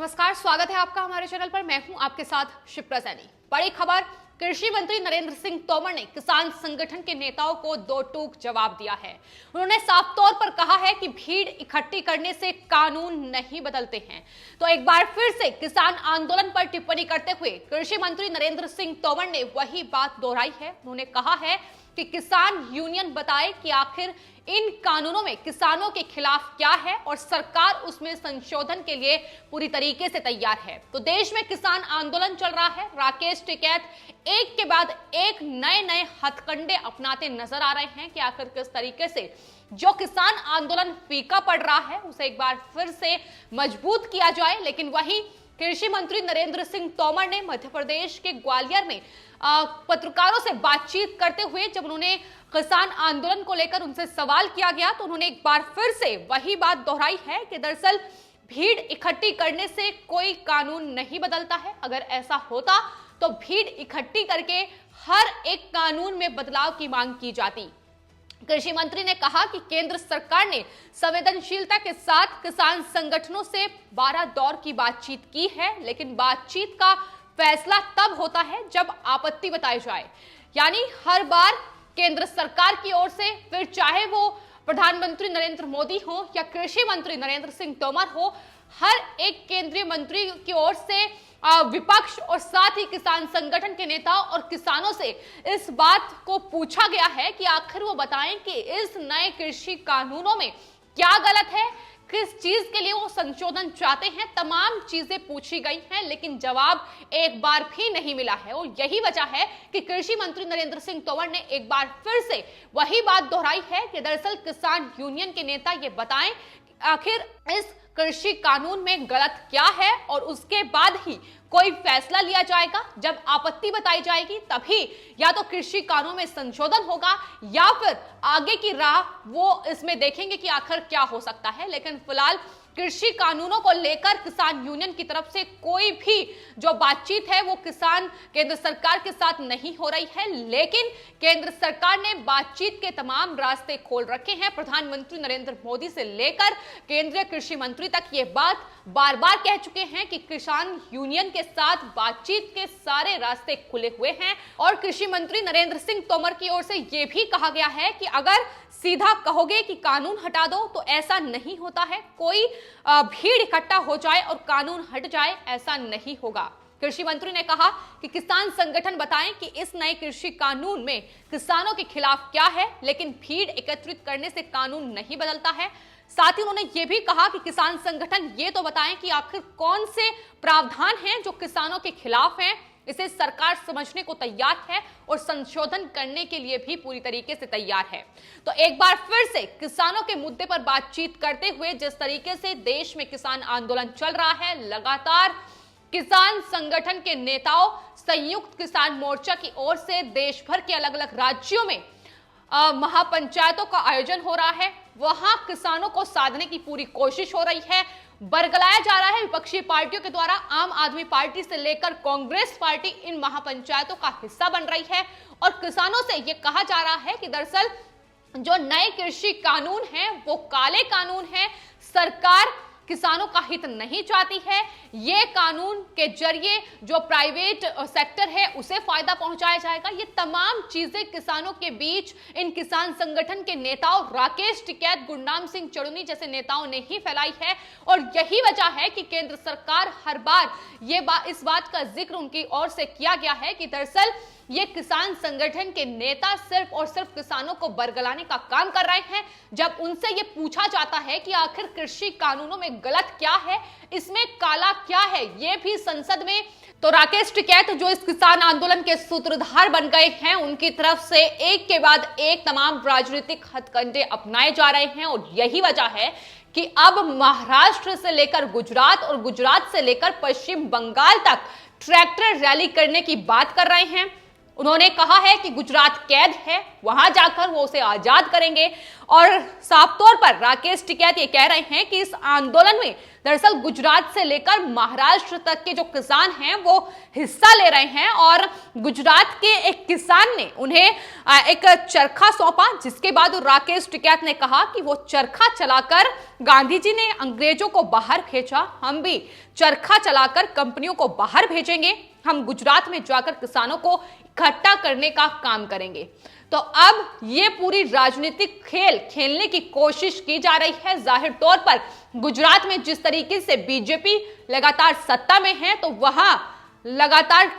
नमस्कार, स्वागत है आपका हमारे चैनल पर। मैं हूं आपके साथ शिप्रा सैनी। बड़ी खबर, कृषि मंत्री नरेंद्र सिंह तोमर ने किसान संगठन के नेताओं को दो टूक जवाब दिया है। उन्होंने साफ तौर पर कहा है कि भीड़ इकट्ठी करने से कानून नहीं बदलते हैं। तो एक बार फिर से किसान आंदोलन पर टिप्पणी करते हुए कृषि मंत्री नरेंद्र सिंह तोमर ने वही बात दोहराई है। उन्होंने कहा है कि किसान यूनियन बताए कि आखिर इन कानूनों में किसानों के खिलाफ क्या है और सरकार उसमें संशोधन के लिए पूरी तरीके से तैयार है। तो देश में किसान आंदोलन चल रहा है। राकेश टिकैत एक के बाद एक नए हथकंडे अपनाते नजर आ रहे हैं कि आखिर किस तरीके से जो किसान आंदोलन फीका पड़ रहा है उसे एक बार फिर से मजबूत किया जाए। लेकिन वहीं कृषि मंत्री नरेंद्र सिंह तोमर ने मध्य प्रदेश के ग्वालियर में पत्रकारों से बातचीत करते हुए जब उन्होंने किसान आंदोलन को लेकर उनसे सवाल किया गया तो उन्होंने एक बार फिर से वही बात दोहराई है कि दरअसल भीड़ इकट्ठी करने से कोई कानून नहीं बदलता है। अगर ऐसा होता तो भीड़ इकट्ठी करके हर एक कानून में बदलाव की मांग की जाती। कृषि मंत्री ने कहा कि केंद्र सरकार ने संवेदनशीलता के साथ किसान संगठनों से 12 दौर की बातचीत की है, लेकिन बातचीत का फैसला तब होता है जब आपत्ति बताई जाए। यानी हर बार केंद्र सरकार की ओर से, फिर चाहे वो प्रधानमंत्री नरेंद्र मोदी हो या कृषि मंत्री नरेंद्र सिंह तोमर हो, हर एक केंद्रीय मंत्री की ओर से विपक्ष और साथ ही किसान संगठन के नेताओं और किसानों से इस बात को पूछा गया है कि आखिर वो बताएं कि इस नए कृषि कानूनों में क्या गलत है, किस चीज के लिए वो संशोधन चाहते हैं। तमाम चीजें पूछी गई हैं, लेकिन जवाब एक बार भी नहीं मिला है। और यही वजह है कि कृषि मंत्री नरेंद्र सिंह तोमर ने एक बार फिर से वही बात दोहराई है कि दरअसल किसान यूनियन के नेता ये बताएं कि आखिर इस कृषि कानून में गलत क्या है और उसके बाद ही कोई फैसला लिया जाएगा। जब आपत्ति बताई जाएगी तभी या तो कृषि कानून में संशोधन होगा या फिर आगे की राह वो इसमें देखेंगे कि आखिर क्या हो सकता है। लेकिन फिलहाल कृषि कानूनों को लेकर किसान यूनियन की तरफ से कोई भी जो बातचीत है वो किसान केंद्र सरकार के साथ नहीं हो रही है। लेकिन केंद्र सरकार ने बातचीत के तमाम रास्ते खोल रखे हैं। प्रधानमंत्री नरेंद्र मोदी से लेकर केंद्रीय कृषि मंत्री तक ये बात बार बार कह चुके हैं कि किसान यूनियन के साथ बातचीत के सारे रास्ते खुले हुए हैं। और कृषि मंत्री नरेंद्र सिंह तोमर की ओर से यह भी कहा गया है कि अगर सीधा कहोगे कि कानून हटा दो तो ऐसा नहीं होता है। कोई भीड़ इकट्ठा हो जाए और कानून हट जाए, ऐसा नहीं होगा। कृषि मंत्री ने कहा कि किसान संगठन बताएं कि इस नए कृषि कानून में किसानों के खिलाफ क्या है, लेकिन भीड़ एकत्रित करने से कानून नहीं बदलता है। साथ ही उन्होंने ये भी कहा कि किसान संगठन ये तो बताएं कि आखिर कौन से प्रावधान हैं जो किसानों के खिलाफ हैं। इसे सरकार समझने को तैयार है और संशोधन करने के लिए भी पूरी तरीके से तैयार है। तो एक बार फिर से किसानों के मुद्दे पर बातचीत करते हुए जिस तरीके से देश में किसान आंदोलन चल रहा है, लगातार किसान संगठन के नेताओं, संयुक्त किसान मोर्चा की ओर से देश भर के अलग अलग राज्यों में महापंचायतों का आयोजन हो रहा है। वहां किसानों को साधने की पूरी कोशिश हो रही है। बरगलाया जा रहा है विपक्षी पार्टियों के द्वारा। आम आदमी पार्टी से लेकर कांग्रेस पार्टी इन महापंचायतों का हिस्सा बन रही है और किसानों से यह कहा जा रहा है कि दरअसल जो नए कृषि कानून हैं वो काले कानून हैं। सरकार किसानों का हित नहीं चाहती है। ये कानून के जरिए जो प्राइवेट सेक्टर है उसे फायदा पहुंचाया जाएगा। ये तमाम चीजें किसानों के बीच इन किसान संगठन के नेताओं राकेश टिकैत, गुरनाम सिंह चढ़ूनी जैसे नेताओं ने ही फैलाई है। और यही वजह है कि केंद्र सरकार हर बार इस बात का जिक्र उनकी ओर से किया गया है कि दरअसल ये किसान संगठन के नेता सिर्फ और सिर्फ किसानों को बरगलाने का काम कर रहे हैं। जब उनसे ये पूछा जाता है कि आखिर कृषि कानूनों में गलत क्या है, इसमें काला क्या है, ये भी संसद में, तो राकेश टिकैत जो इस किसान आंदोलन के सूत्रधार बन गए हैं, उनकी तरफ से एक के बाद एक तमाम राजनीतिक हथकंडे अपनाए जा रहे हैं। और यही वजह है कि अब महाराष्ट्र से लेकर गुजरात और गुजरात से लेकर पश्चिम बंगाल तक ट्रैक्टर रैली करने की बात कर रहे हैं। उन्होंने कहा है कि गुजरात कैद है, वहां जाकर वो उसे आजाद करेंगे। और साफ तौर पर राकेश टिकैत ये कह रहे हैं कि इस आंदोलन में दरअसल गुजरात से लेकर महाराष्ट्र तक के जो किसान हैं वो हिस्सा ले रहे हैं। और गुजरात के एक किसान ने उन्हें एक चरखा सौंपा, जिसके बाद राकेश टिकैत ने कहा कि वो चरखा चलाकर गांधी जी ने अंग्रेजों को बाहर भेजा, हम भी चरखा चलाकर कंपनियों को बाहर भेजेंगे, हम गुजरात में जाकर किसानों को इकट्ठा करने का काम करेंगे। तो अब ये पूरी राजनीतिक खेल खेलने की कोशिश की जा रही है। जाहिर तौर पर गुजरात में जिस तरीके से बीजेपी लगातार सत्ता में है, तो वहां लगातार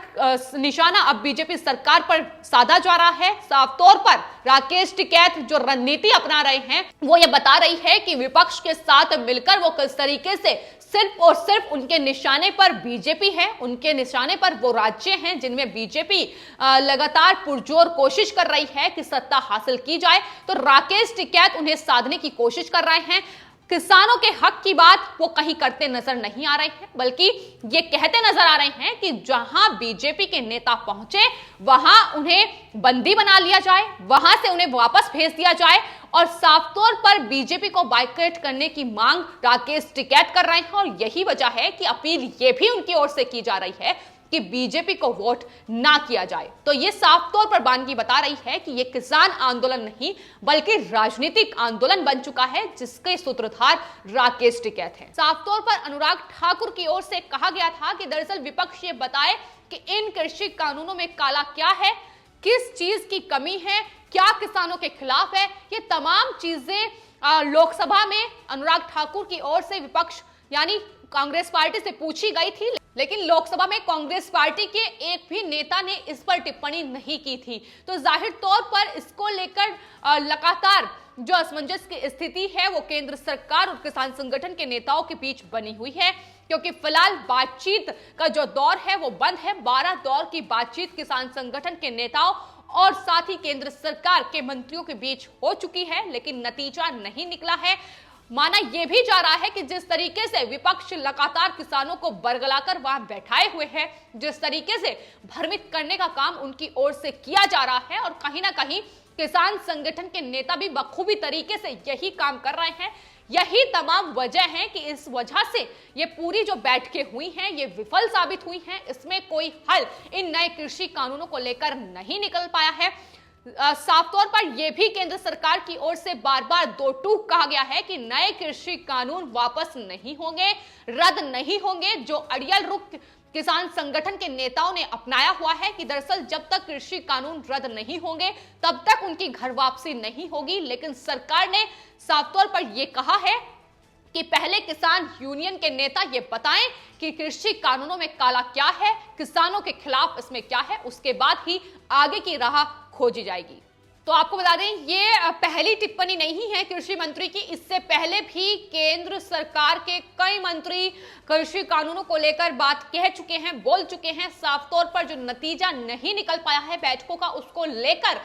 निशाना अब बीजेपी सरकार पर साधा जा रहा है। साफ तौर पर राकेश टिकैत जो रणनीति अपना रहे हैं वो ये बता रही है कि विपक्ष के साथ मिलकर वो किस तरीके से सिर्फ और सिर्फ उनके निशाने पर बीजेपी है, उनके निशाने पर वो राज्य हैं जिनमें बीजेपी लगातार पुरजोर कोशिश कर रही है कि सत्ता हासिल की जाए। तो राकेश टिकैत उन्हें साधने की कोशिश कर रहे हैं। किसानों के हक की बात वो कहीं करते नजर नहीं आ रहे हैं, बल्कि ये कहते नजर आ रहे हैं कि जहां बीजेपी के नेता पहुंचे वहां उन्हें बंदी बना लिया जाए, वहां से उन्हें वापस भेज दिया जाए। और साफ तौर पर बीजेपी को बाइकआउट करने की मांग राकेश टिकैत कर रहे हैं। और यही वजह है कि अपील ये भी उनकी ओर से की जा रही है कि बीजेपी को वोट ना किया जाए। तो ये साफ तौर पर बानगी बता रही है कि ये किसान आंदोलन नहीं बल्कि राजनीतिक आंदोलन बन चुका है, जिसके सूत्रधार राकेश टिकैत हैं। साफ तौर पर अनुराग ठाकुर की ओर से कहा गया था कि दरअसल विपक्ष ये बताए कि इन कृषि कानूनों में काला क्या है, किस चीज की कमी है, क्या किसानों के खिलाफ है। ये तमाम चीजें लोकसभा में अनुराग ठाकुर की ओर से विपक्ष यानी कांग्रेस पार्टी से पूछी गई थी, लेकिन लोकसभा में कांग्रेस पार्टी के एक भी नेता ने इस पर टिप्पणी नहीं की थी। तो जाहिर तौर पर इसको लेकर लगातार जो असमंजस की स्थिति है वो केंद्र सरकार और किसान संगठन के नेताओं के बीच बनी हुई है, क्योंकि फिलहाल बातचीत का जो दौर है वो बंद है। 12 दौर की बातचीत किसान संगठन के नेताओं और साथ ही केंद्र सरकार के मंत्रियों के बीच हो चुकी है, लेकिन नतीजा नहीं निकला है। माना यह भी जा रहा है कि जिस तरीके से विपक्ष लगातार किसानों को बरगलाकर वहां बैठाए हुए हैं, जिस तरीके से भ्रमित करने का काम उनकी ओर से किया जा रहा है, और कहीं ना कहीं किसान संगठन के नेता भी बखूबी तरीके से यही काम कर रहे हैं। यही तमाम वजह है कि इस वजह से ये पूरी जो बैठकें हुई हैं ये विफल साबित हुई हैं। इसमें कोई हल इन नए कृषि कानूनों को लेकर नहीं निकल पाया है। साफ तौर पर यह भी केंद्र सरकार की ओर से बार बार दो टूक कहा गया है कि नए कृषि कानून वापस नहीं होंगे, रद्द नहीं होंगे। जो अड़ियल रुख किसान संगठन के नेताओं ने अपनाया हुआ है कि दरअसल जब तक कृषि कानून रद्द नहीं होंगे तब तक उनकी घर वापसी नहीं होगी। लेकिन सरकार ने साफ तौर पर यह कहा है कि पहले किसान यूनियन के नेता ये बताएं कि कृषि कानूनों में काला क्या है, किसानों के खिलाफ इसमें क्या है, उसके बाद ही आगे की राह खोजी जाएगी। तो आपको बता दें ये पहली टिप्पणी नहीं है कृषि मंत्री की। इससे पहले भी केंद्र सरकार के कई मंत्री कृषि कानूनों को लेकर बात कह चुके हैं, बोल चुके हैं। साफ तौर पर जो नतीजा नहीं निकल पाया है बैठकों का, उसको लेकर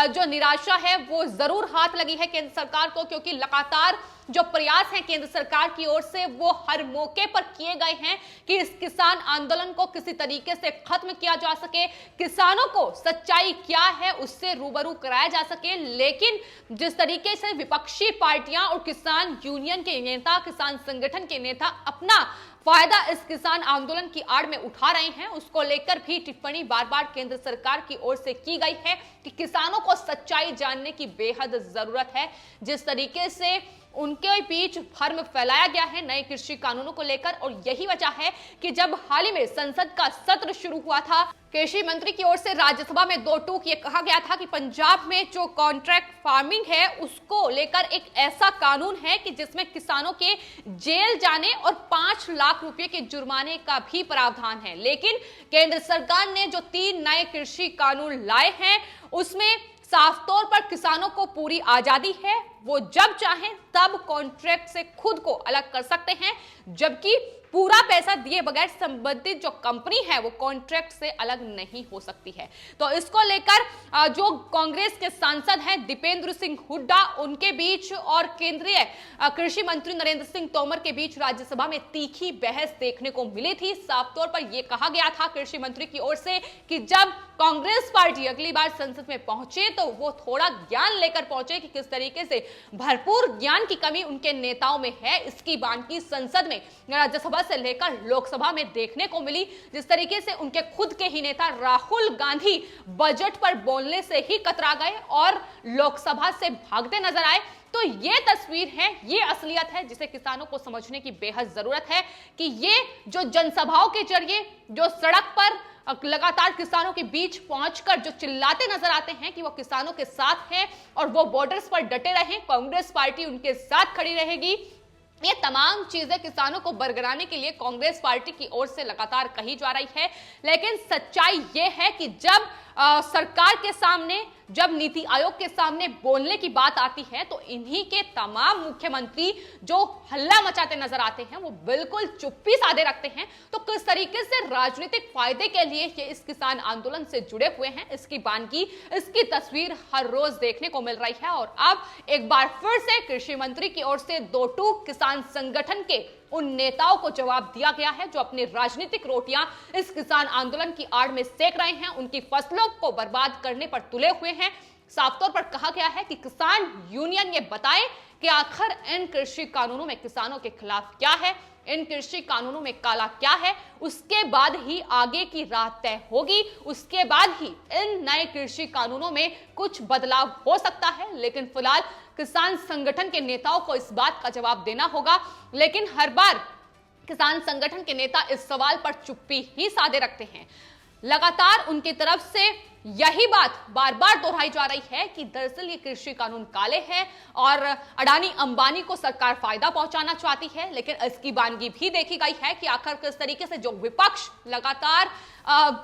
जो निराशा है वो जरूर हाथ लगी है केंद्र सरकार को, क्योंकि लगातार जो प्रयास हैं केंद्र सरकार की ओर से वो हर मौके पर किए गए हैं कि इस किसान आंदोलन को किसी तरीके से खत्म किया जा सके, किसानों को सच्चाई क्या है उससे रूबरू कराया जा सके। लेकिन जिस तरीके से विपक्षी पार्टियां और किसान यूनियन के नेता, किसान संगठन के नेता अपना फायदा इस किसान आंदोलन की आड़ में उठा रहे हैं, उसको लेकर भी टिप्पणी बार बार केंद्र सरकार की ओर से की गई है कि किसानों को सच्चाई जानने की बेहद जरूरत है। जिस तरीके से उनके बीच भ्रम फैलाया गया है नए कृषि कानूनों को लेकर, और यही वजह है कि जब हाल ही में संसद का सत्र शुरू हुआ था, कृषि मंत्री की ओर से राज्यसभा में दो टूक ये कहा गया था कि पंजाब में जो कॉन्ट्रैक्ट फार्मिंग है उसको लेकर एक ऐसा कानून है कि जिसमें किसानों के जेल जाने और 5 लाख रुपए के जुर्माने का भी प्रावधान है। लेकिन केंद्र सरकार ने जो 3 नए कृषि कानून लाए हैं उसमें साफ तौर पर किसानों को पूरी आजादी है, वो जब चाहें तब कॉन्ट्रैक्ट से खुद को अलग कर सकते हैं, जबकि पूरा पैसा दिए बगैर संबंधित जो कंपनी है वो कॉन्ट्रैक्ट से अलग नहीं हो सकती है। तो इसको लेकर जो कांग्रेस के सांसद हैं दीपेंद्र सिंह हुड्डा, उनके बीच और केंद्रीय कृषि मंत्री नरेंद्र सिंह तोमर के बीच राज्यसभा में तीखी बहस देखने को मिली थी। साफ तौर पर यह कहा गया था कृषि मंत्री की ओर से कि जब कांग्रेस पार्टी अगली बार संसद में पहुंचे तो वो थोड़ा ज्ञान लेकर पहुंचे कि किस तरीके से भरपूर ज्ञान की कमी उनके नेताओं में है। इसकी बानगी संसद में, राज्यसभा से लेकर लोकसभा में देखने को मिली। जिस तरीके से उनके खुद के ही नेता राहुल गांधी बजट पर बोलने से ही कतरा गए और लोकसभा से भागते नजर आए, तो ये तस्वीर है, ये असलियत है जिसे किसानों को समझने की बेहद जरूरत है कि ये जो जनसभाओं के जरिए जो सड़क पर लगातार किसानों के बीच पहुंचकर जो चिल्लाते नजर आते हैं कि वो किसानों के साथ हैं और वो बॉर्डर्स पर डटे रहें, कांग्रेस पार्टी उनके साथ खड़ी रहेगी, ये तमाम चीजें किसानों को बरगराने के लिए कांग्रेस पार्टी की ओर से लगातार कही जा रही है। लेकिन सच्चाई ये है कि जब सरकार के सामने, जब नीति आयोग के सामने बोलने की बात आती है तो इन्हीं के तमाम मुख्यमंत्री जो हल्ला मचाते नजर आते हैं वो बिल्कुल चुप्पी साधे रखते हैं। तो किस तरीके से राजनीतिक फायदे के लिए ये इस किसान आंदोलन से जुड़े हुए हैं, इसकी बानगी, इसकी तस्वीर हर रोज देखने को मिल रही है। और अब एक बार फिर से कृषि मंत्री की ओर से दो टूक किसान संगठन के उन नेताओं को जवाब दिया गया है जो अपनी राजनीतिक रोटियां इस किसान आंदोलन की आड़ में सेक रहे हैं, उनकी फसलों को बर्बाद करने पर तुले हुए हैं। साफ तौर पर कहा गया है कि किसान यूनियन ये बताए कि आखिर इन कृषि कानूनों में किसानों के खिलाफ क्या है, इन कृषि कानूनों में काला क्या है, उसके बाद ही आगे की राह तय होगी, उसके बाद ही इन नए कृषि कानूनों में कुछ बदलाव हो सकता है। लेकिन फिलहाल किसान संगठन के नेताओं को इस बात का जवाब देना होगा। लेकिन हर बार किसान संगठन के नेता इस सवाल पर चुप्पी ही साधे रखते हैं। लगातार उनकी तरफ से यही बात बार बार दोहराई जा रही है कि दरअसल ये कृषि कानून काले हैं और अडानी अंबानी को सरकार फायदा पहुंचाना चाहती है। लेकिन इसकी बानगी भी देखी गई है कि आखिर किस तरीके से जो विपक्ष लगातार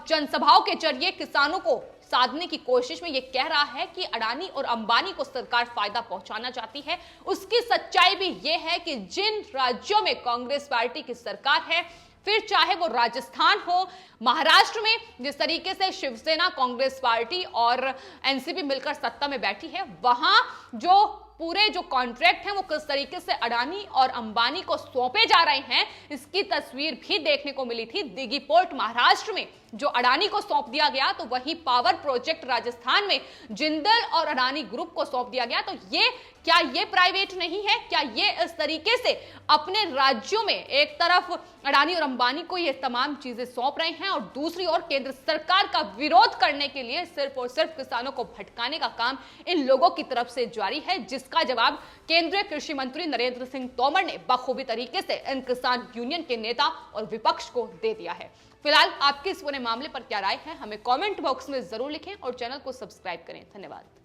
जनसभाओं के जरिए किसानों को साधने की कोशिश में ये कह रहा है कि अडानी और अंबानी को सरकार फायदा पहुंचाना चाहती है, उसकी सच्चाई भी ये है कि जिन राज्यों में कांग्रेस पार्टी की सरकार है, फिर चाहे वो राजस्थान हो, महाराष्ट्र में जिस तरीके से शिवसेना, कांग्रेस पार्टी और एनसीपी मिलकर सत्ता में बैठी है, वहां जो पूरे जो कॉन्ट्रैक्ट हैं वो किस तरीके से अडानी और अंबानी को सौंपे जा रहे हैं, इसकी तस्वीर भी देखने को मिली थी। दिघी पोर्ट महाराष्ट्र में जो अडानी को सौंप दिया गया, तो वहीं पावर प्रोजेक्ट राजस्थान में जिंदल और अडानी ग्रुप को सौंप दिया गया। तो ये क्या ये प्राइवेट नहीं है? क्या ये इस तरीके से अपने राज्यों में एक तरफ अडानी और अंबानी को ये तमाम चीजें सौंप रहे हैं और दूसरी ओर केंद्र सरकार का विरोध करने के लिए सिर्फ और सिर्फ किसानों को भटकाने का काम इन लोगों की तरफ से जारी है, जिसका जवाब केंद्रीय कृषि मंत्री नरेंद्र सिंह तोमर ने बखूबी तरीके से इन किसान यूनियन के नेता और विपक्ष को दे दिया है। फिलहाल आपके इस पूरे मामले पर क्या राय है, हमें कमेंट बॉक्स में जरूर लिखें और चैनल को सब्सक्राइब करें। धन्यवाद।